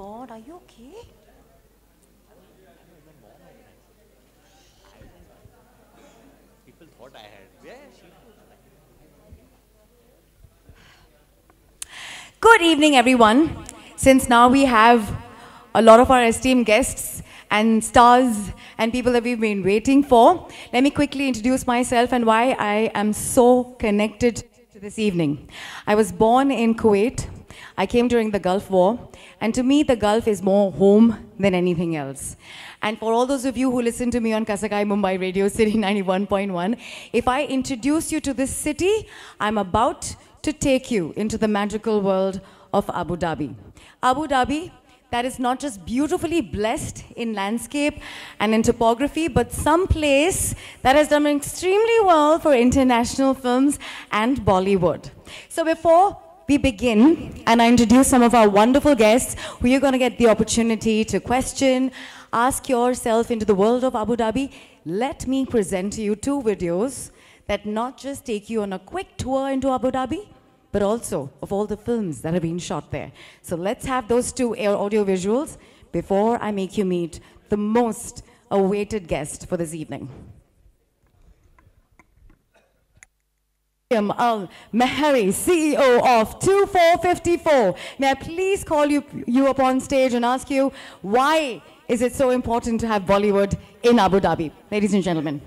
God, are you okay? People thought I had. Yeah, she. Good evening, everyone. Since now we have a lot of our esteemed guests and stars and people that we've been waiting for, let me quickly introduce myself and why I am so connected to this evening. I was born in Kuwait. I came during the Gulf War, and to me, the Gulf is more home than anything else. And for all those of you who listen to me on Kasakai Mumbai Radio City 91.1, if I introduce you to this city, I'm about to take you into the magical world of Abu Dhabi. Abu Dhabi, that is not just beautifully blessed in landscape and in topography, but some place that has done extremely well for international films and Bollywood. So before we begin, and I introduce some of our wonderful guests who you're going to get the opportunity to question, ask yourself into the world of Abu Dhabi, let me present to you two videos that not just take you on a quick tour into Abu Dhabi, but also of all the films that have been shot there. So let's have those two audio visuals before I make you meet the most awaited guest for this evening. Al Mehari, CEO of 2454. May I please call you up on stage and ask you, why is it so important to have Bollywood in Abu Dhabi? Ladies and gentlemen.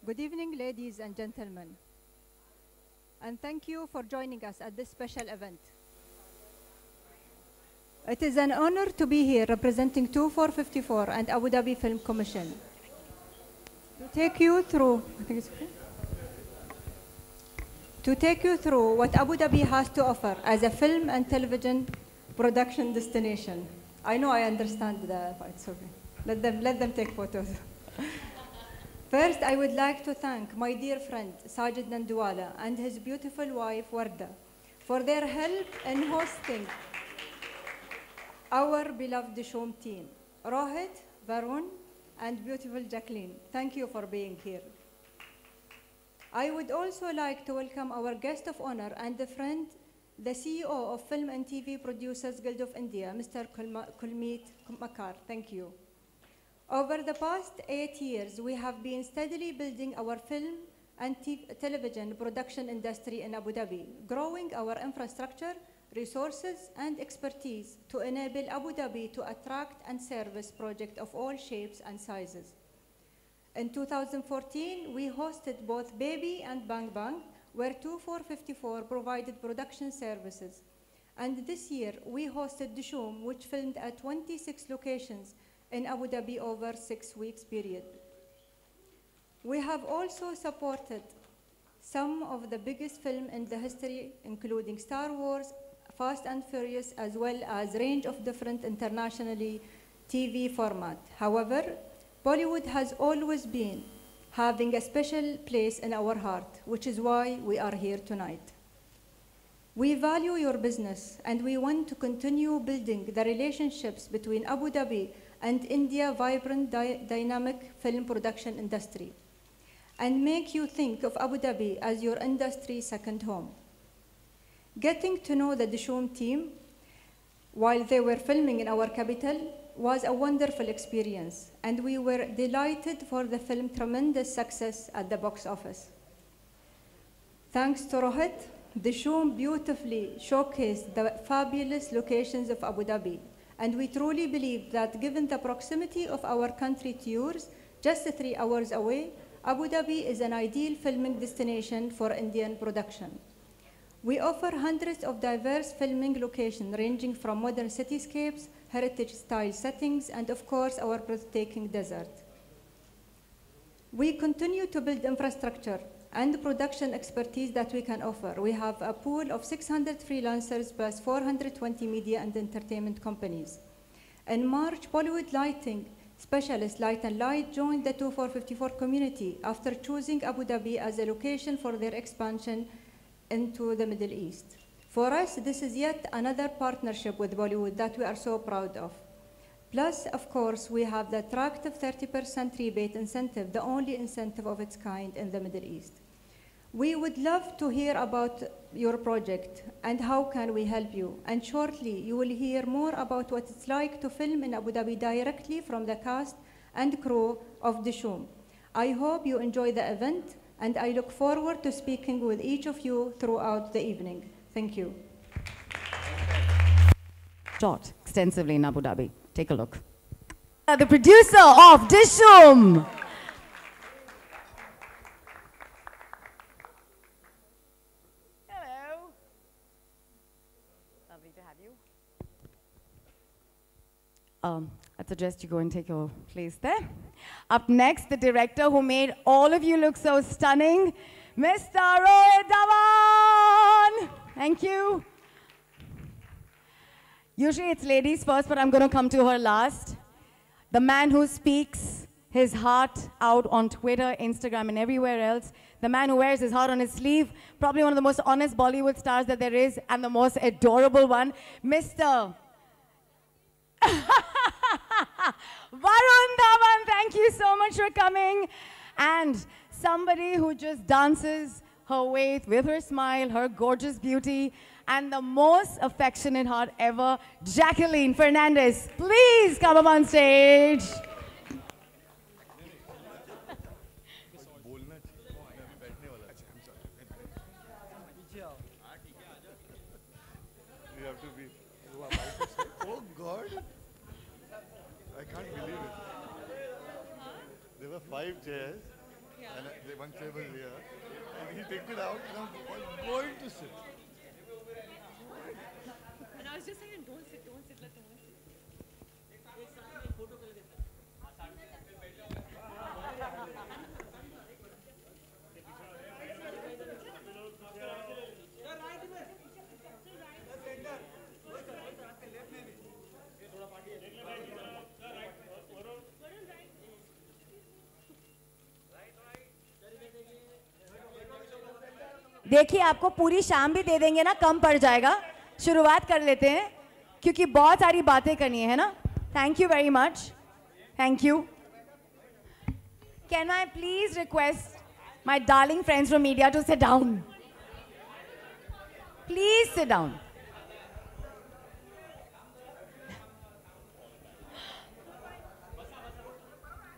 Good evening, ladies and gentlemen, and thank you for joining us at this special event. It is an honor to be here representing 2454 and Abu Dhabi Film Commission to take you through what Abu Dhabi has to offer as a film and television production destination. I know I understand the it's okay. Let them take photos. First, I would like to thank my dear friend Sajid Nandwala and his beautiful wife Warda for their help in hosting our beloved Dishoom team. Rohit, Varun, and beautiful Jacqueline, thank you for being here. I would also like to welcome our guest of honor and a friend, the CEO of Film and TV Producers Guild of India, Mr. Kulmeet Makar. Thank you. Over the past 8 years, we have been steadily building our film and television production industry in Abu Dhabi, growing our infrastructure, resources, and expertise to enable Abu Dhabi to attract and service projects of all shapes and sizes. In 2014, we hosted both Baby and Bang Bang, where 2454 provided production services. And this year, we hosted Dishoom, which filmed at 26 locations in Abu Dhabi over 6 weeks period. We have also supported some of the biggest films in the history, including Star Wars, Fast and Furious, as well as range of different internationally TV format. However, Bollywood has always been having a special place in our heart, which is why we are here tonight. We value your business, and we want to continue building the relationships between Abu Dhabi and India's vibrant, dynamic film production industry, and make you think of Abu Dhabi as your industry's second home. Getting to know the Dishoom team while they were filming in our capital was a wonderful experience, and we were delighted for the film's tremendous success at the box office. Thanks to Rohit, Dishoom beautifully showcased the fabulous locations of Abu Dhabi, and we truly believe that given the proximity of our country to yours, just 3 hours away, Abu Dhabi is an ideal filming destination for Indian production. We offer hundreds of diverse filming locations ranging from modern cityscapes, heritage-style settings, and of course, our breathtaking desert. We continue to build infrastructure and production expertise that we can offer. We have a pool of 600 freelancers plus 420 media and entertainment companies. In March, Bollywood lighting specialist Light and Light joined the 2454 community after choosing Abu Dhabi as a location for their expansion into the Middle East. For us, this is yet another partnership with Bollywood that we are so proud of. Plus, of course, we have the attractive 30% rebate incentive, the only incentive of its kind in the Middle East. We would love to hear about your project and how can we help you. And shortly, you will hear more about what it's like to film in Abu Dhabi directly from the cast and crew of Dishoom. I hope you enjoy the event, and I look forward to speaking with each of you throughout the evening. Thank you. Shot extensively in Abu Dhabi. Take a look. The producer of Dishoom. Hello. Lovely to have you. I suggest you go and take your place there. Up next, the director who made all of you look so stunning, Mr. Rohit Dhawan. Thank you. Usually it's ladies first, but I'm going to come to her last. The man who speaks his heart out on Twitter, Instagram, and everywhere else. The man who wears his heart on his sleeve. Probably one of the most honest Bollywood stars that there is, and the most adorable one, Mr. Varun Dhawan. Thank you so much for coming. And somebody who just dances her way with her smile, her gorgeous beauty, and the most affectionate heart ever, Jacqueline Fernandez. Please come up on stage. Oh God! I can't believe it. There were 5 chairs and one table here, and he picked it out, and I'm going to sit. And I was just saying, don't sit, let them sit. देखिए आपको पूरी शाम भी दे देंगे ना, कम पड़ जाएगा. शुरुआत कर लेते हैं क्योंकि बहुत सारी बातें करनी है ना. Thank you very much. Thank you. Can I please request my darling friends from media to sit down? Please sit down.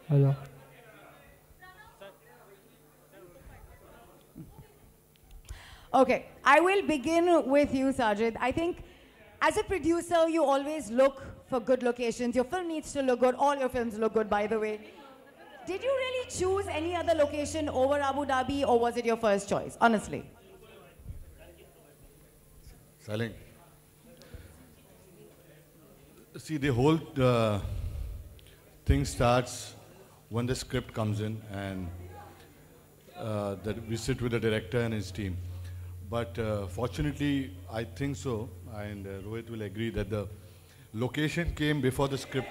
Hello. Okay, I will begin with you, Sajid. I think as a producer, you always look for good locations. Your film needs to look good. All your films look good, by the way. Did you really choose any other location over Abu Dhabi, or was it your first choice, honestly? Saling. See, the whole thing starts when the script comes in, and that we sit with the director and his team. But fortunately, I think so, and Rohit will agree that the location came before the script.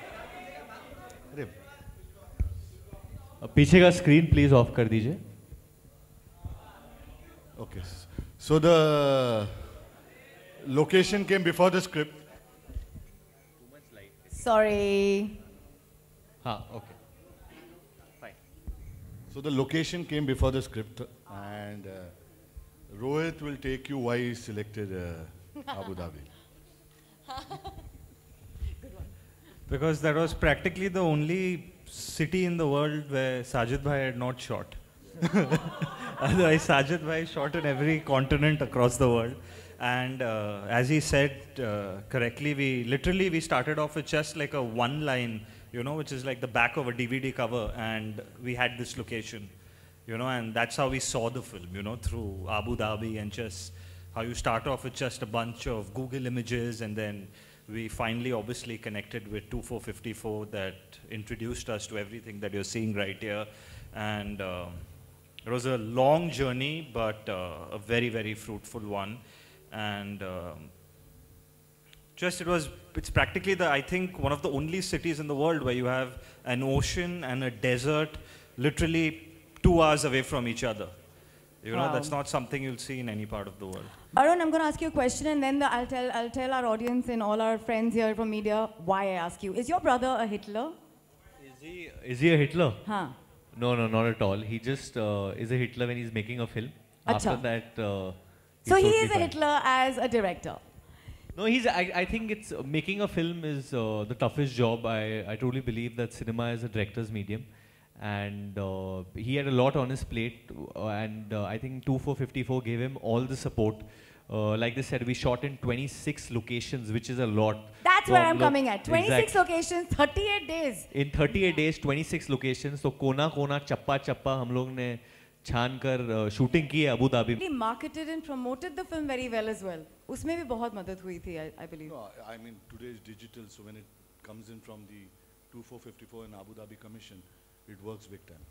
पीछे का screen please off कर दीजिए. Okay, so the location came before the script. Sorry. हाँ, okay. Fine. So the location came before the script, and Rohit will take you why he selected Abu Dhabi. Good one. Because that was practically the only city in the world where Sajid Bhai had not shot. Otherwise, Sajid Bhai shot in every continent across the world. And as he said correctly, we started off with just like a one line, you know, which is like the back of a DVD cover, and we had this location, you know, and that's how we saw the film, you know, through Abu Dhabi, and just how you start off with just a bunch of Google images, and then we finally obviously connected with 2454 that introduced us to everything that you're seeing right here. And it was a long journey, but a very, very fruitful one. And it's practically I think one of the only cities in the world where you have an ocean and a desert literally 2 hours away from each other. You know, Wow. that's not something you'll see in any part of the world. Arun, I'm going to ask you a question, and then I'll tell our audience and all our friends here from media why I ask you. Is your brother a Hitler? Is he a Hitler? Huh. No, not at all. He just is a Hitler when he's making a film. After Acha. that, So he totally is a fine. Hitler as a director. No, I think it's making a film is the toughest job. I truly believe that cinema is a director's medium, and he had a lot on his plate, and I think 2454 gave him all the support. Like they said, we shot in 26 locations, which is a lot. That's where I'm coming at. 26 Exactly. locations, 38 days. In 38 days, 26 locations. So कोना कोना चप्पा चप्पा हम लोग ने छान कर shooting की है अबू धाबी में. He marketed and promoted the film very well as well. उसमें भी बहुत मदद हुई थी, I believe. No, I mean, today is digital, so when it comes in from the 2454 and Abu Dhabi Commission, it works big time.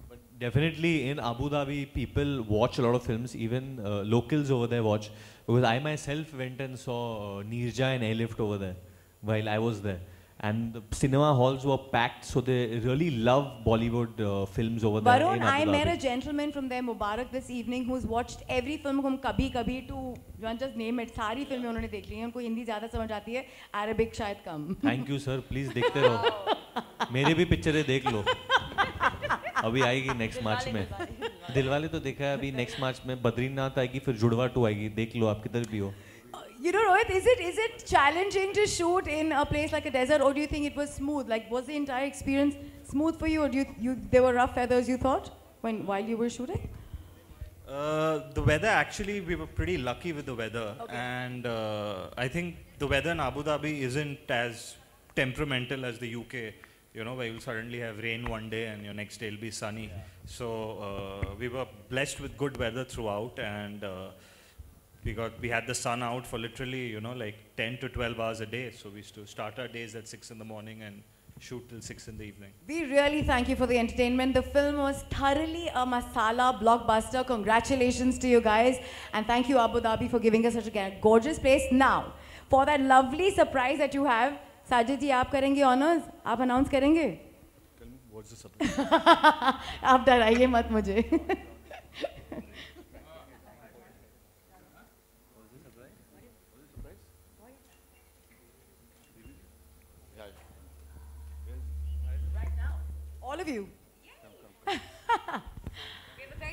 But definitely in Abu Dhabi, people watch a lot of films. Even locals over there watch. Because I myself went and saw Neerja and Airlift over there while I was there. And the cinema halls were packed, so they really love Bollywood films over there. Varun, in I Abu met Dhabi. a gentleman from there, Mubarak, this evening, who's watched every film from Kabhi Kabhi to, you want just name it, सारी फिल्में उन्होंने देख ली हैं. उनको हिंदी ज़्यादा समझ आती है, Arabic शायद कम. Thank you, sir. Please देखते रहो. मेरे भी पिक्चरें देख लो. अभी आएगी नेक्स्ट मार्च में. दिलवाले तो देखा है अभी नेक्स्ट मार्च में. बद्रीनाथ आएगी फिर जुड़वा 2 आएगी. देख लो आप किधर भी हो. You know, Rohit, is it challenging to shoot in a place like a desert, or do you think it was smooth? Like, was the entire experience smooth for you, or there were rough feathers, you thought, while you were shooting? The weather, actually, we were pretty lucky with the weather. Okay. And I think the weather in Abu Dhabi isn't as temperamental as the UK, you know, where you'll suddenly have rain one day and your next day will be sunny. Yeah. So we were blessed with good weather throughout, and we had the sun out for literally, you know, like 10 to 12 hours a day. So we used to start our days at 6 in the morning and shoot till 6 in the evening. We really thank you for the entertainment. The film was thoroughly a masala blockbuster. Congratulations to you guys. And thank you, Abu Dhabi, for giving us such a gorgeous place. Now, for that lovely surprise that you have, Sajid ji, आप करेंगे honors? आप announce करेंगे? Tell me, what's the surprise? आप डराइए मत मुझे. All of you.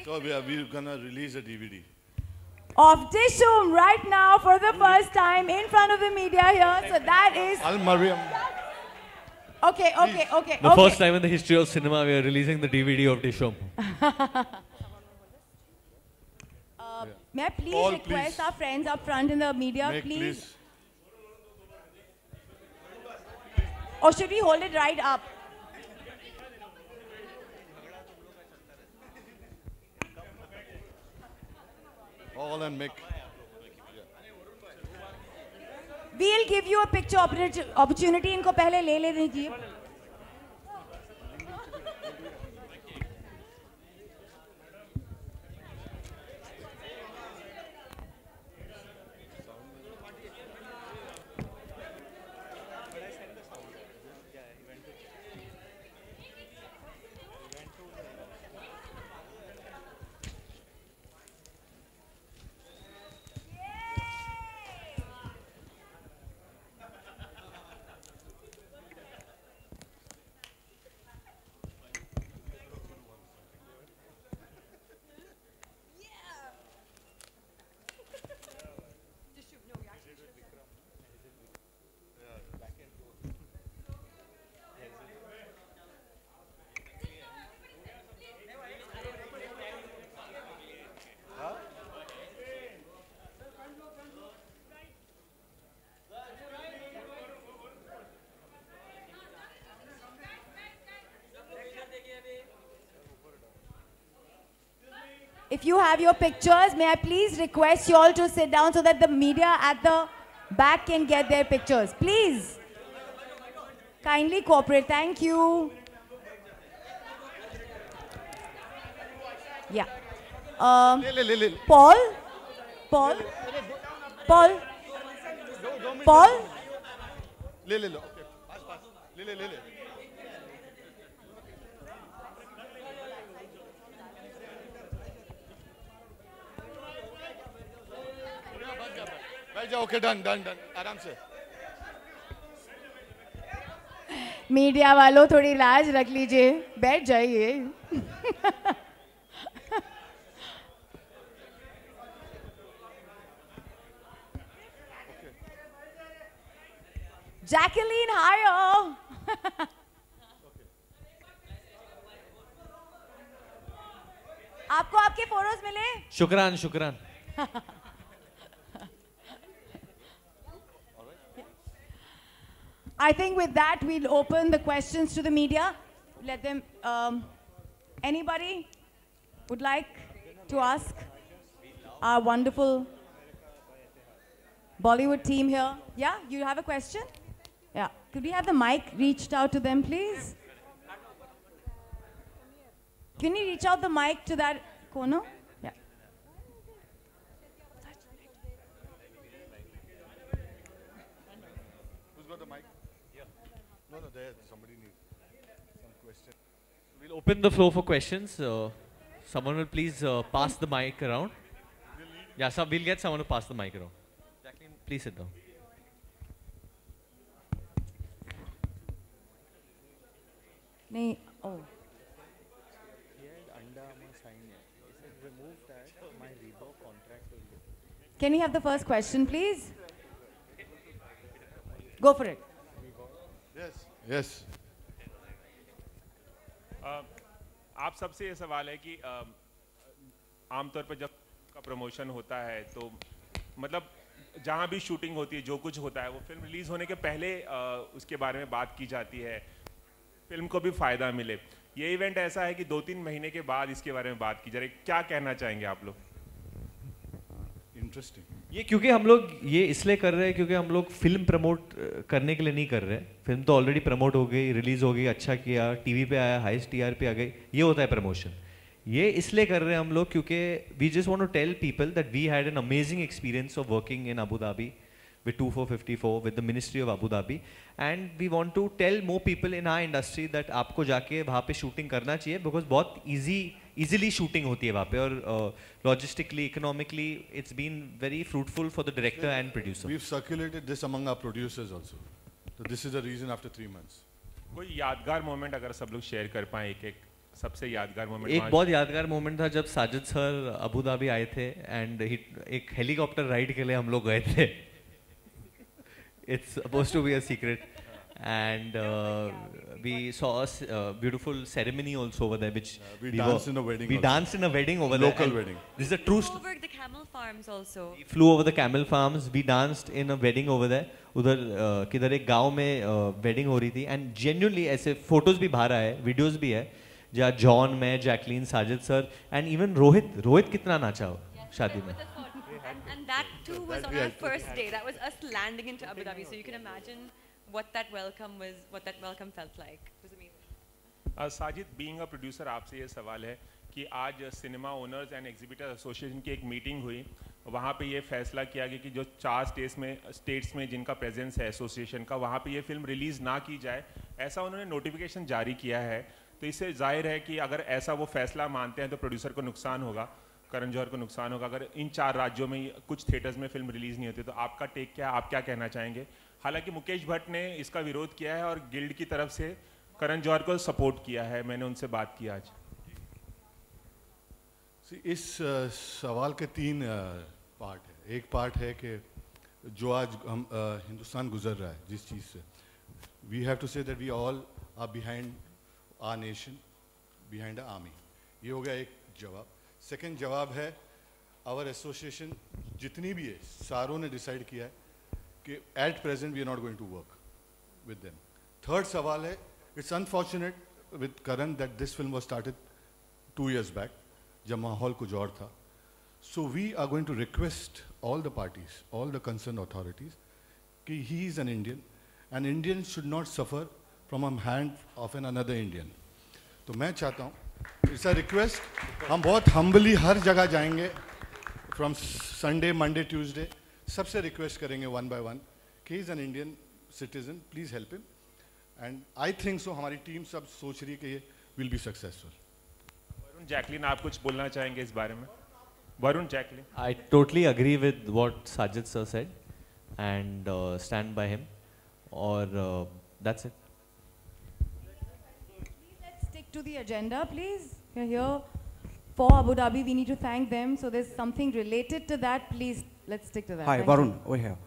So we're gonna release a DVD. Of Dishoom right now for the first time in front of the media here. So that is... Al Mariam. Okay. The first time in the history of cinema we are releasing the DVD of Dishoom. May I please All, request please. our friends up front in the media, Make, please? Or should we hold it right up? All and make. We'll give you a picture opportunity. इनको पहले ले दीजिए. If you have your pictures, may I please request you all to sit down so that the media at the back can get their pictures. Please. Kindly cooperate. Thank you. Yeah. Paul? Paul? Paul? Paul? Okay. Pass. Le. बैठ जाओ. Okay, done. आराम से. Media वालों थोड़ी लाज रख लीजिए, बैठ जाइए. Jacqueline, higher. आपको आपके फोटोज मिले? शुक्रान शुक्रान. I think with that we'll open the questions to the media. Let them. Anybody would like to ask our wonderful Bollywood team here? Yeah, you have a question? Yeah. Could we have the mic reached out to them, please? Can you reach out the mic to that corner? Yeah. Who's got the mic? Yeah. No, there. Somebody needs some question. We'll open the floor for questions. Someone will please pass the mic around. Yeah, so we'll get someone to pass the mic around. Jacqueline, please sit down. Nee, oh. Can we have the first question, please? Go for it. Yes. आप सबसे ये सवाल है कि आमतौर पर जब का प्रमोशन होता है तो मतलब जहाँ भी शूटिंग होती है, जो कुछ होता है, वो फिल्म रिलीज होने के पहले उसके बारे में बात की जाती है, फिल्म को भी फायदा मिले. ये इवेंट ऐसा है कि 2-3 महीने के बाद इसके बारे में बात की जा रही है. क्या कहना चाहेंगे आप लोग? Interesting. ये क्योंकि हम लोग ये इसलिए कर रहे हैं क्योंकि हम लोग फिल्म प्रमोट करने के लिए नहीं कर रहे हैं. फिल्म तो ऑलरेडी प्रमोट हो गई, रिलीज हो गई, अच्छा किया, टीवी पे आया, हाईएस्ट टीआरपी आ गई, ये होता है प्रमोशन. ये इसलिए कर रहे हैं हम लोग क्योंकि we just want to tell people that we had an amazing experience of working in Abu Dhabi with 2454 with the Ministry of Abu Dhabi, and we want to tell more people in our industry that आपको जाके वहाँ पे shooting करना चाहिए because बहुत easily shooting होती है वहाँ पे और logistically, economically it's been very fruitful for the director and producer. We've circulated this among our producers also. So this is the reason after 3 months. कोई यादगार मोमेंट अगर सब लोग शेयर कर पाएं, एक सबसे यादगार मोमेंट. एक बहुत यादगार मोमेंट था जब साजिद सर अबू धाबी आए थे एंड एक हेलीकॉप्टर राइड के लिए हम लोग गए थे. It's supposed to be a secret, and we saw a beautiful ceremony also over there, which we danced in a wedding. We danced in a wedding over there. Local wedding. This is a true. Over the camel farms also. We flew over the camel farms. We danced in a wedding over there. उधर किधर एक गांव में wedding हो रही थी, and genuinely ऐसे photos भी बाहर आए, videos भी है, जहाँ जॉन, मैं, Jacqueline, Sajid sir, and even Rohit कितना नाचा हो शादी में. And that too was on our first day. That was us landing into Abu Dhabi. So you can imagine what that welcome felt like. It was amazing. Sajid, being a producer, आपसे ये सवाल है कि आज cinema owners and exhibitor association की एक meeting हुई. वहाँ पे ये फैसला किया गया कि जो 4 स्टेट्स में जिनका प्रेजेंस है एसोसिएशन का, वहाँ पे ये फिल्म रिलीज़ ना की जाए, ऐसा उन्होंने नोटिफिकेशन जारी किया है. तो इससे जाहिर है कि अगर ऐसा वो फैसला मानते हैं तो प्रोड्यूसर को नुकसान होगा, करण जौहर को नुकसान होगा. अगर इन 4 राज्यों में कुछ थिएटर्स में फिल्म रिलीज़ नहीं होती तो आपका टेक क्या, आप क्या कहना चाहेंगे? हालांकि मुकेश भट्ट ने इसका विरोध किया है और गिल्ड की तरफ से करण जौहर को सपोर्ट किया है. मैंने उनसे बात की आज. इस सवाल के 3 पार्ट है. एक पार्ट है कि जो आज हम हिंदुस्तान गुजर रहा है जिस चीज़ से, we have to say that we all are behind our nation, behind our army. ये हो गया एक जवाब. सेकेंड जवाब है आवर एसोसिएशन जितनी भी है सारों ने डिसाइड किया है कि at present we are not going to work with them. Third सवाल है, it's unfortunate with Karan that this film was started 2 years back जब माहौल कुछ और था. So we are going to request all the parties, all the concern authorities कि he is an Indian and Indian should not suffer from a hand of an another Indian. तो मैं चाहता हूँ, इट्स अ रिक्वेस्ट, हम बहुत humbly हर जगह जाएंगे, from Sunday, Monday, Tuesday, सबसे रिक्वेस्ट करेंगे 1 by 1 कि he is an Indian citizen, please help him. And I think so हमारी टीम सब सोच रही है कि ये will be successful. Varun, Jacqueline, आप कुछ बोलना चाहेंगे इस बारे में? Varun, Jacqueline. I totally agree with what Sajid sir said. and stand by him. Or that's it. Please let's stick to the agenda, please. We're here for Abu Dhabi. We need to thank them. So there's something related to that. Please, let's stick to that. Hi, Thank Varun, you. over here.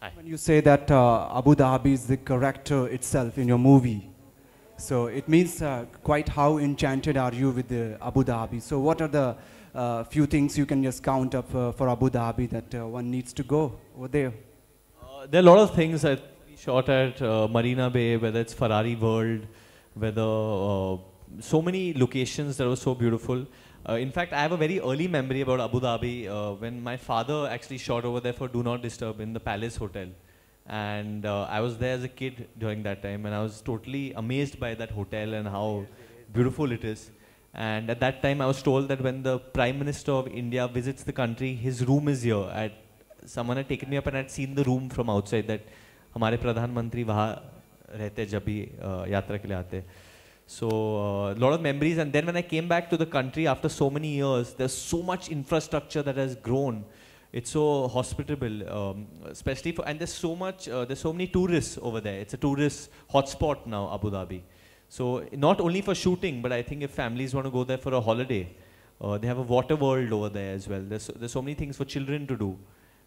Hi. When you say that Abu Dhabi is the character itself in your movie, so it means quite how enchanted are you with the Abu Dhabi. So what are the few things you can just count up for Abu Dhabi that one needs to go over there? There are a lot of things that we shot at Marina Bay, whether it's Ferrari World, whether so many locations that were so beautiful. In fact, I have a very early memory about Abu Dhabi when my father actually shot over there for Do Not Disturb in the Palace Hotel. And I was there as a kid during that time, and I was totally amazed by that hotel and how beautiful it is. And at that time, I was told that when the Prime Minister of India visits the country, his room is here. Someone had taken me up and had seen the room from outside, that हमारे प्रधानमंत्री वहाँ रहते जब भी यात्रा के लिए आते. So a lot of memories. And then when I came back to the country after so many years, there's so much infrastructure that has grown. It's so hospitable, especially for, and there's so many tourists over there. It's a tourist hotspot now, Abu Dhabi. So not only for shooting, but I think if families want to go there for a holiday, they have a water world over there as well. There's so many things for children to do.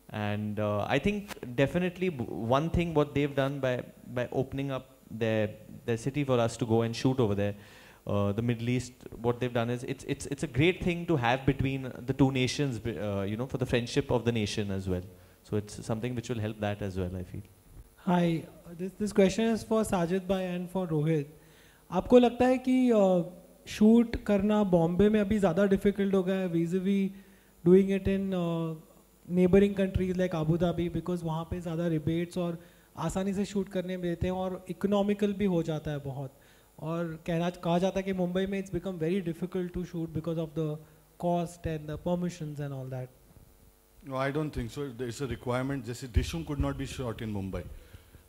And I think definitely one thing what they've done by opening up their city for us to go and shoot over there, the Middle East, what they've done is it's a great thing to have between the two nations, you know, for the friendship of the nation as well. So it's something which will help that as well, I feel. Hi, this question is for Sajid bhai and for Rohit. आपको लगता है कि shoot करना बॉम्बे में अभी ज़्यादा difficult हो गया है vis-a-vis doing it in neighboring countries like Abu Dhabi, because वहाँ पे ज़्यादा रिबेट्स और आसानी से शूट करने में देते हैं और इकोनॉमिकल भी हो जाता है बहुत, और कहा जाता है कि मुंबई में it's become very difficult to shoot because of the cost and the permissions and all that. No, I don't think so. There's a requirement. Jesse Dishum could not be shot in Mumbai.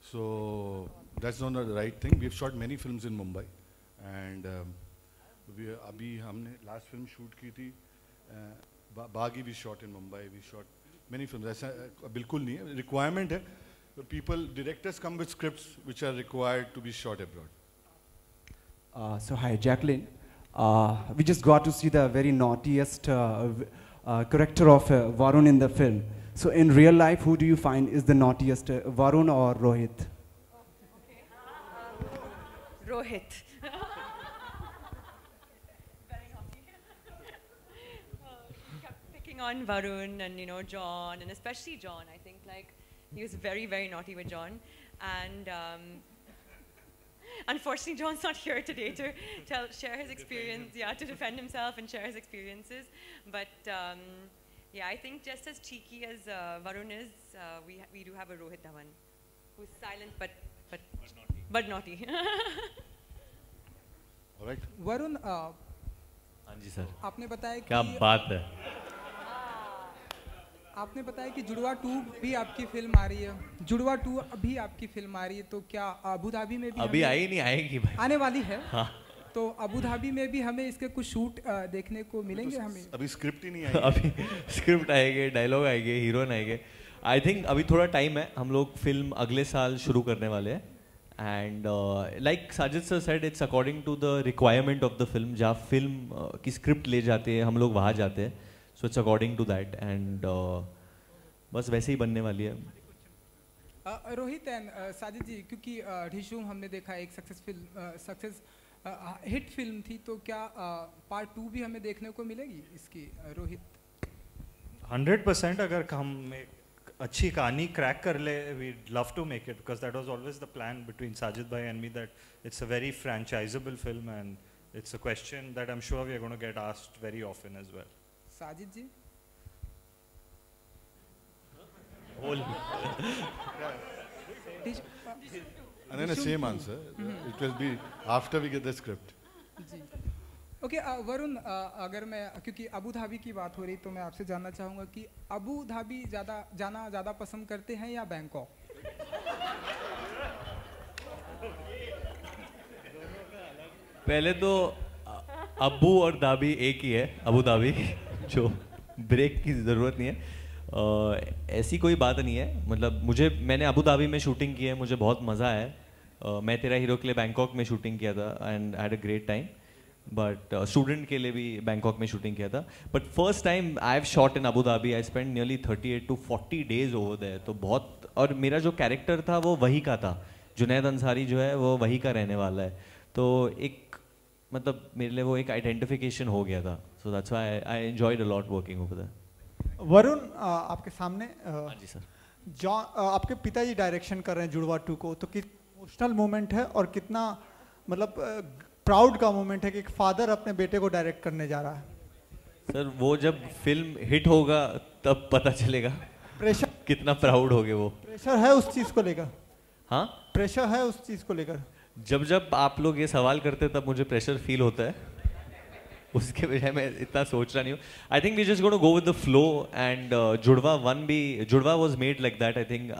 So that's not the right thing. We've shot many films in Mumbai. And अभी हमने last film shoot की थी, बागी we shot in Mumbai. We shot many films. ऐसा बिल्कुल नहीं है. Requirement है. Directors come with scripts which are required to be shot abroad. So hi, Jacqueline. We just got to see the very naughtiest character of Varun in the film. So in real life, who do you find is the naughtiest, Varun or Rohit? Rohit. Kept picking on Varun and, you know, John, and especially John. I think like he was very, very naughty with John. And unfortunately, John's not here today to share his experience, to defend himself and share his experiences. But yeah, I think just as cheeky as Varun is, we do have a Rohit Dhawan, who's silent but naughty. All right. Varun, हाँ जी sir. आपने बताया कि क्या बात है. आपने बताया कि जुड़वा 2 भी आपकी फिल्म आ रही है. जुड़वा 2 अभी आपकी फिल्म आ रही है, तो क्या अबू धाबी में भी अभी आई नहीं, आएगी भाई. आने वाली है. हाँ. तो अबू धाबी में भी हमें इसके कुछ शूट देखने को मिलेंगे हमें. अभी स्क्रिप्ट ही नहीं आई. अभी स्क्रिप्ट आएंगे, डायलॉग आएंगे, हीरोइन आएंगे. आई थिंक अभी थोड़ा टाइम है. हम लोग फिल्म अगले साल शुरू करने वाले हैं. And like Sajid sir said, it's according to the requirement of the film. जहाँ फिल्म की स्क्रिप्ट ले जाते हैं हम लोग वहाँ जाते हैं. So it's according to that, and बस वैसे ही बनने वाली है. रोहित एंड साजिद जी, क्योंकि ढिशूम हमने देखा एक सक्सेस हिट फिल्म थी, तो क्या पार्ट 2 भी हमें देखने को मिलेगी इसकी, रोहित? 100% अगर हम एक अच्छी कहानी क्रैक कर ले, we'd love to make it, because that was always the plan between Sajid bhai and me, that it's a very franchisable film and it's a question that I'm sure we are going to get asked very often as well. Sajid ji? And then the same answer. It will be after we get the script. Okay Varun, अगर मैं, क्योंकि Abu Dhabi की बात हो रही, तो मैं आपसे जानना चाहूँगा कि अबू धाबी जाना ज़्यादा पसंद करते हैं या बैंकॉक? पहले तो अबू और धाबी एक ही है, अबू धाबी, जो ब्रेक की ज़रूरत नहीं है. ऐसी कोई बात नहीं है, मतलब मैंने अबू धाबी में शूटिंग की है, मुझे बहुत मज़ा आया है। मैं तेरा हीरो के लिए बैंकॉक में शूटिंग किया था and I had a great time, but student के लिए भी बैंकॉक में शूटिंग किया था। But first time I have shot in Abu Dhabi, I spend nearly 38 to 40 days over there. तो बहुत, और मेरा जो कैरेक्टर था वो वही का था, जुनैद अंसारी जो है वो वही का रहने वाला है, तो एक मतलब मेरे लिए वो एक आइडेंटिफिकेशन हो गया था। So that's why I enjoyed a lot working over there. Varun, आपके सामने हाँ जी सर। जॉन, आपके पिताजी डायरेक्शन कर रहे हैं जुड़वा 2 को, तो कितना इमोशनल मोमेंट है और कितना मतलब प्राउड का मोमेंट है कि एक फादर अपने बेटे को डायरेक्ट करने जा रहा है? सर वो जब फिल्म हिट होगा तब पता चलेगा प्रेशर कितना प्राउड हो गए वो। प्रेशर है उस चीज़ को लेकर? हाँ, प्रेशर है उस चीज़ को लेकर? जब आप लोग ये सवाल करते तब मुझे प्रेशर फील होता है, उसके वजह मैं इतना सोच रहा नहीं हूँ। I think we just gonna go with the flow and Judwaa was made like that. I think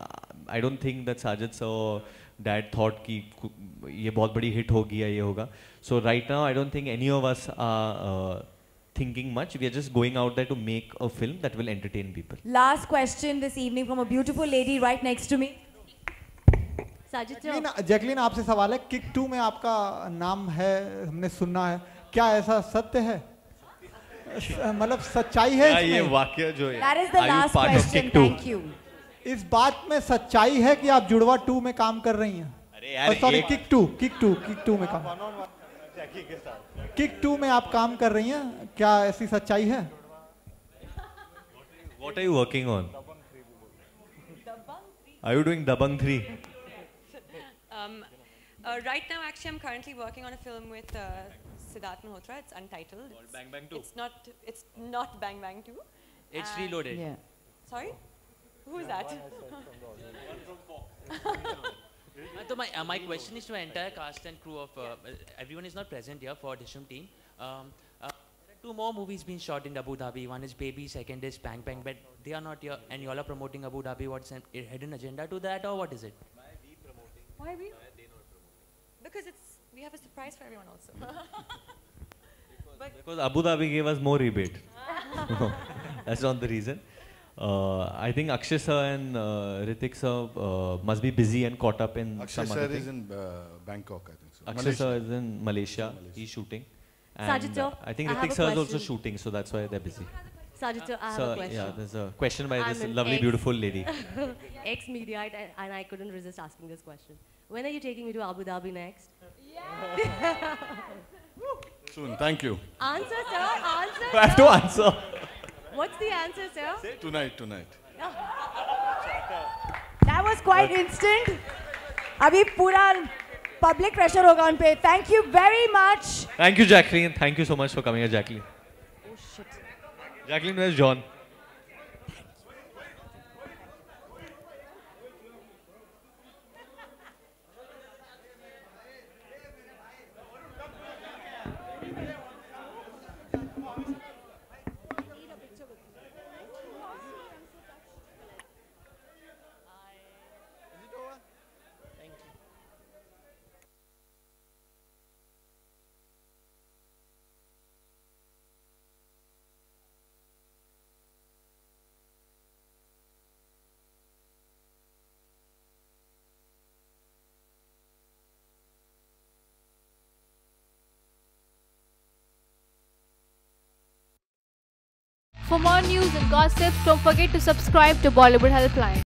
I don't think that Sajid sir dad thought कि ये बहुत बड़ी हिट होगी या ये होगा। So right now I don't think any of us are thinking much. We are just going out there to make a film that will entertain people. Last question this evening from a beautiful lady right next to me. Jacqueline, आपसे सवाल है, kick 2 में आपका नाम है, हमने सुना है, क्या ऐसा सत्य है? मतलब सच्चाई है इसमें? ये वाक्य जो है, That is the last question. Thank you. इस बात में सच्चाई है कि आप जुड़वा 2 में काम कर रही हैं? अरे यार, सॉरी, किक 2 में काम, किक 2 में आप काम कर रही हैं, क्या ऐसी सच्चाई है? What are you working on? Are you doing Dabang 3? Right now, actually, I'm currently working on a film with Siddharth Malhotra. It's untitled. Bang Bang 2. It's not Bang Bang 2. It's Reloaded. Yeah. Sorry? Who is that? So my question is to the entire cast and crew of everyone is not present here for Dishum team. There are 2 more movies being shot in Abu Dhabi. One is Baby, second is Bang Bang, but they are not here, and you all are promoting Abu Dhabi. What's a hidden agenda to that, or what is it? Why are we? Because we have a surprise for everyone also. Because Abu Dhabi gave us more rebate. No, that's not the reason. I think Akshay sir and Hrithik sir must be busy and caught up in Akshay some sir other thing. is in Bangkok, I think so. Akshay sir is in Malaysia. He's shooting. And Sajid sir, I think I have Hrithik a sir is also question. shooting, so that's why they're busy. Sajid sir, I have a question. Yeah, there's a question by I'm this an lovely, beautiful lady. Ex-Mediaite, and I couldn't resist asking this question. When are you taking me to Abu Dhabi next? Soon, thank you. Answer, sir. Answer. I have to answer. What's the answer, sir? Tonight. That was quite instant. अभी पूरा public pressure होगा उन पे. Thank you very much. Thank you, Jacqueline. Thank you so much for coming here, Jacqueline. Oh shit. Jacqueline, where's John? For more news and gossip, don't forget to subscribe to Bollywood Helpline.